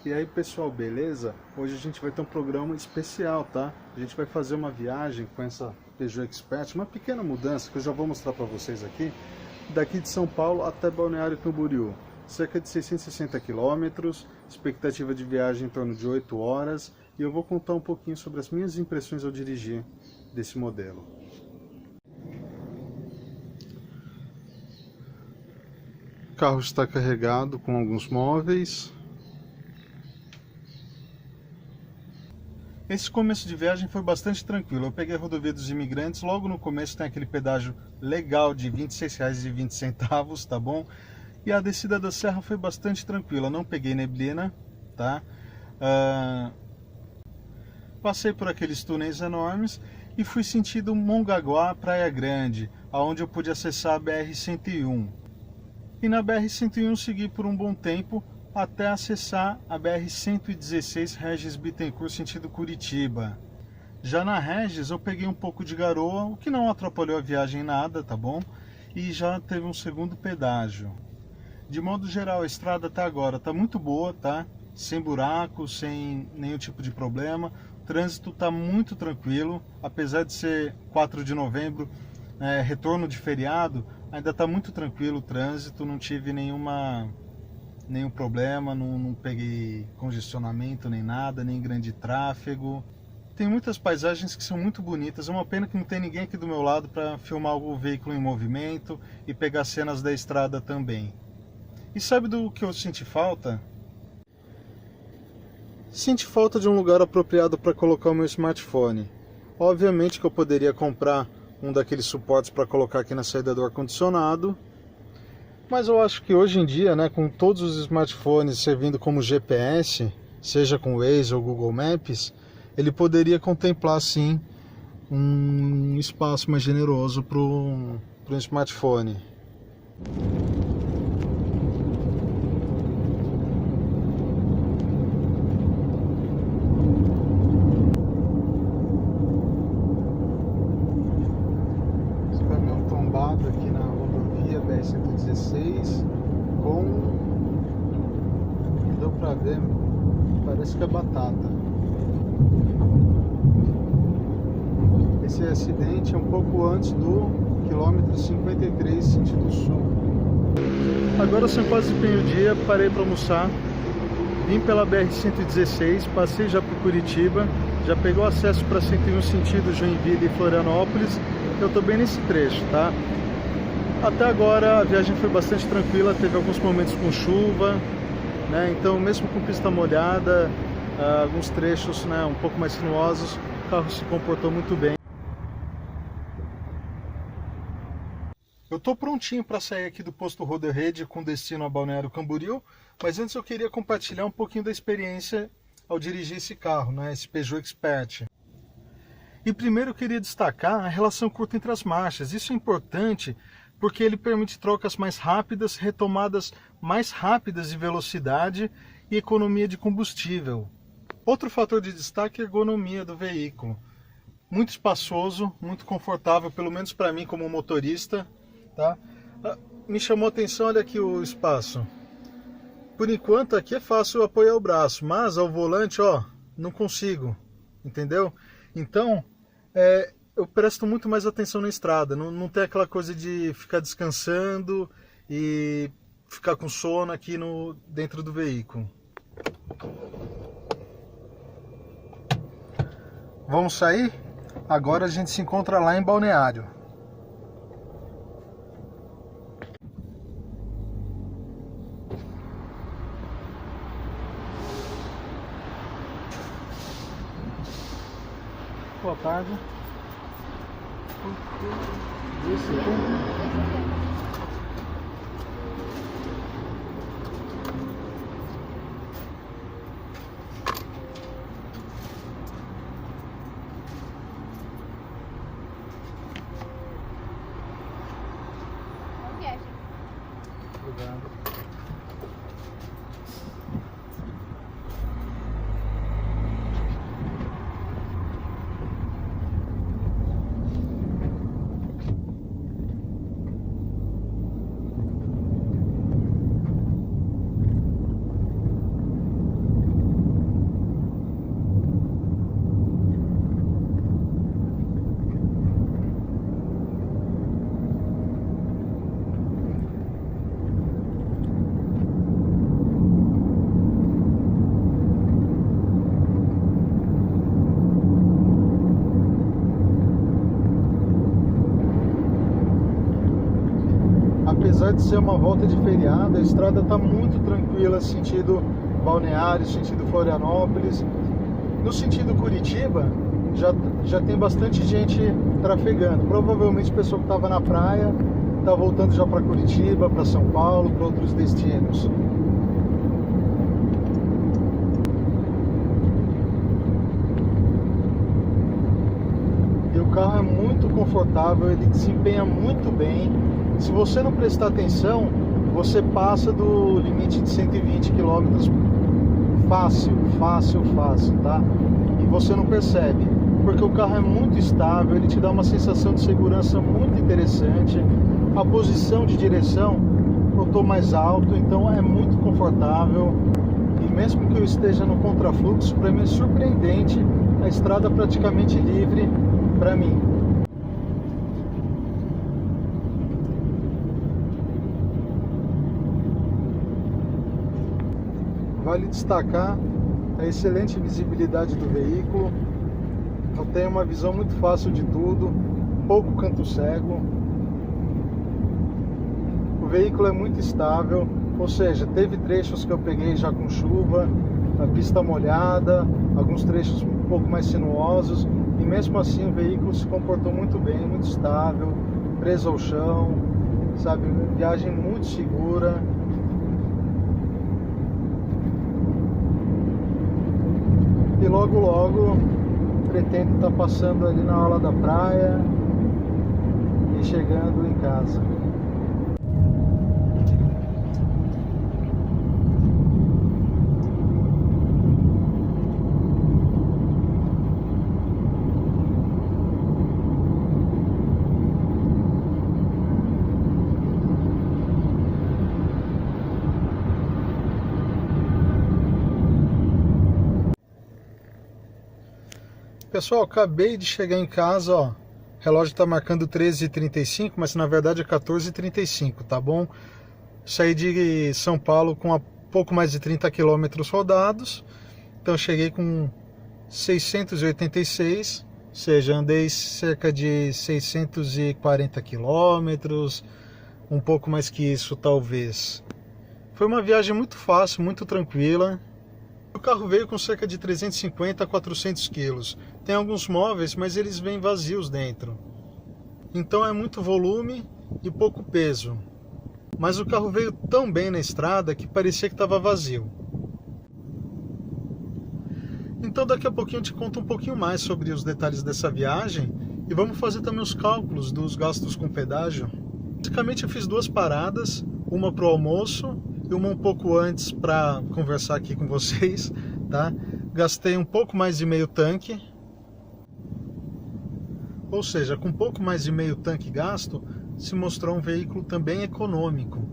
E aí pessoal, beleza? Hoje a gente vai ter um programa especial, tá? A gente vai fazer uma viagem com essa Peugeot Expert, uma pequena mudança que eu já vou mostrar para vocês aqui, daqui de São Paulo até Balneário Camboriú. Cerca de 660 quilômetros, expectativa de viagem em torno de 8 horas, e eu vou contar um pouquinho sobre as minhas impressões ao dirigir desse modelo. O carro está carregado com alguns móveis. Esse começo de viagem foi bastante tranquilo. Eu peguei a rodovia dos Imigrantes, logo no começo tem aquele pedágio legal de R$ 26,20, tá bom? E a descida da serra foi bastante tranquila, não peguei neblina, tá? Passei por aqueles túneis enormes e fui sentido Mongaguá, Praia Grande, aonde eu pude acessar a BR-101. E na BR-101 segui por um bom tempo, até acessar a BR-116 Regis Bittencourt sentido Curitiba. Já na Regis eu peguei um pouco de garoa, o que não atrapalhou a viagem em nada, tá bom? E já teve um segundo pedágio. De modo geral, a estrada até agora está muito boa, tá? Sem buraco, sem nenhum tipo de problema. O trânsito está muito tranquilo, apesar de ser 4 de novembro, retorno de feriado, ainda está muito tranquilo o trânsito, não tive nenhum problema, não peguei congestionamento nem nada, nem grande tráfego. Tem muitas paisagens que são muito bonitas, é uma pena que não tem ninguém aqui do meu lado para filmar o veículo em movimento e pegar cenas da estrada também. E sabe do que eu senti falta? Senti falta de um lugar apropriado para colocar o meu smartphone. Obviamente que eu poderia comprar um daqueles suportes para colocar aqui na saída do ar-condicionado, mas eu acho que hoje em dia, né, com todos os smartphones servindo como GPS, seja com Waze ou Google Maps, ele poderia contemplar sim um espaço mais generoso para um smartphone. Aqui na rodovia BR-116 com, deu pra ver, parece que é batata. Esse acidente é um pouco antes do quilômetro 53 sentido sul. Agora são quase meio-dia, parei para almoçar, vim pela BR-116, passei já por Curitiba, já pegou acesso para 101 sentido Joinville e Florianópolis. Eu tô bem nesse trecho, tá? Até agora a viagem foi bastante tranquila, teve alguns momentos com chuva, né? Então mesmo com pista molhada, alguns trechos, né, um pouco mais sinuosos, o carro se comportou muito bem. Eu tô prontinho para sair aqui do posto Roderrede com destino a Balneário Camboriú, mas antes eu queria compartilhar um pouquinho da experiência ao dirigir esse carro, né, esse Peugeot Expert. E primeiro eu queria destacar a relação curta entre as marchas. Isso é importante porque ele permite trocas mais rápidas, retomadas mais rápidas de velocidade e economia de combustível. Outro fator de destaque é a ergonomia do veículo. Muito espaçoso, muito confortável, pelo menos para mim como motorista, tá? Me chamou a atenção, olha aqui o espaço. Por enquanto aqui é fácil apoiar o braço, mas ao volante, ó, não consigo, entendeu? Então, eu presto muito mais atenção na estrada, não tem aquela coisa de ficar descansando e ficar com sono aqui dentro do veículo. Vamos sair? Agora a gente se encontra lá em Balneário. Boa tarde. Obrigado. apesar de ser uma volta de feriado, a estrada está muito tranquila, sentido Balneário, sentido Florianópolis. No sentido Curitiba, já tem bastante gente trafegando. Provavelmente o pessoal que estava na praia está voltando já para Curitiba, para São Paulo, para outros destinos. E o carro é muito confortável, ele desempenha muito bem. Se você não prestar atenção, você passa do limite de 120 km fácil, tá? E você não percebe, porque o carro é muito estável, ele te dá uma sensação de segurança muito interessante. A posição de direção eu estou mais alto, então é muito confortável. E mesmo que eu esteja no contrafluxo, para mim é surpreendente a estrada praticamente livre para mim. Vale destacar a excelente visibilidade do veículo. Eu tenho uma visão muito fácil de tudo, pouco canto cego. O veículo é muito estável, ou seja, teve trechos que eu peguei já com chuva, a pista molhada, alguns trechos um pouco mais sinuosos, e mesmo assim o veículo se comportou muito bem, muito estável, preso ao chão, sabe, viagem muito segura. E logo pretendo estar passando ali na orla da praia e chegando em casa. Pessoal, acabei de chegar em casa, ó. O relógio está marcando 13h35, mas na verdade é 14h35, tá bom? Saí de São Paulo com pouco mais de 30 quilômetros rodados, então cheguei com 686, ou seja, andei cerca de 640 quilômetros, um pouco mais que isso talvez. Foi uma viagem muito fácil, muito tranquila. O carro veio com cerca de 350 a 400 quilos. Tem alguns móveis, mas eles vêm vazios dentro. Então é muito volume e pouco peso. Mas o carro veio tão bem na estrada que parecia que estava vazio. Então daqui a pouquinho eu te conto um pouquinho mais sobre os detalhes dessa viagem e vamos fazer também os cálculos dos gastos com pedágio. Basicamente eu fiz duas paradas, uma para o almoço e uma um pouco antes para conversar aqui com vocês, tá? Gastei um pouco mais de meio tanque, ou seja, com um pouco mais de meio tanque gasto, se mostrou um veículo também econômico.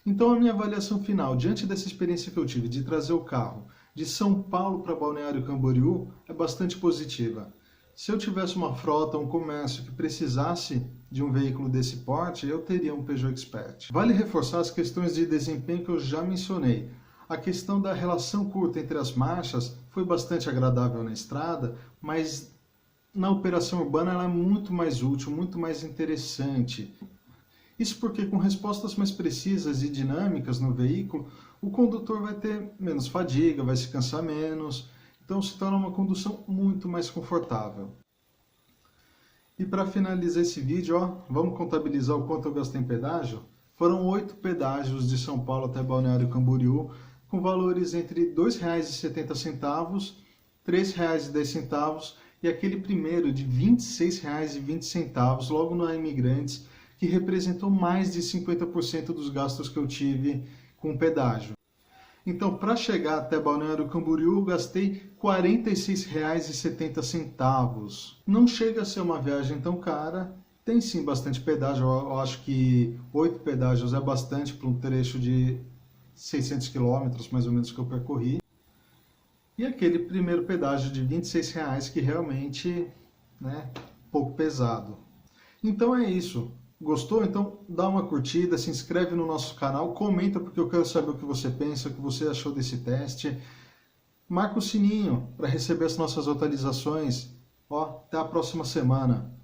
Então a minha avaliação final, diante dessa experiência que eu tive de trazer o carro de São Paulo para Balneário Camboriú, é bastante positiva. Se eu tivesse uma frota, um comércio que precisasse de um veículo desse porte, eu teria um Peugeot Expert. Vale reforçar as questões de desempenho que eu já mencionei. A questão da relação curta entre as marchas foi bastante agradável na estrada, mas na operação urbana ela é muito mais útil, muito mais interessante. Isso porque com respostas mais precisas e dinâmicas no veículo, o condutor vai ter menos fadiga, vai se cansar menos, então se torna uma condução muito mais confortável. E para finalizar esse vídeo, ó, vamos contabilizar o quanto eu gastei em pedágio? Foram 8 pedágios de São Paulo até Balneário Camboriú, com valores entre R$ 2,70, R$ 3,10 e aquele primeiro de R$ 26,20 logo na Imigrantes, que representou mais de 50% dos gastos que eu tive com pedágio. Então, para chegar até Balneário Camboriú, eu gastei R$ 46,70. Não chega a ser uma viagem tão cara, tem sim bastante pedágio, eu acho que 8 pedágios é bastante para um trecho de 600 km, mais ou menos, que eu percorri. E aquele primeiro pedágio de R$ 26, que realmente, né, pouco pesado. Então é isso. Gostou? Então dá uma curtida, se inscreve no nosso canal, comenta porque eu quero saber o que você pensa, o que você achou desse teste. Marca o sininho para receber as nossas atualizações. Ó, até a próxima semana.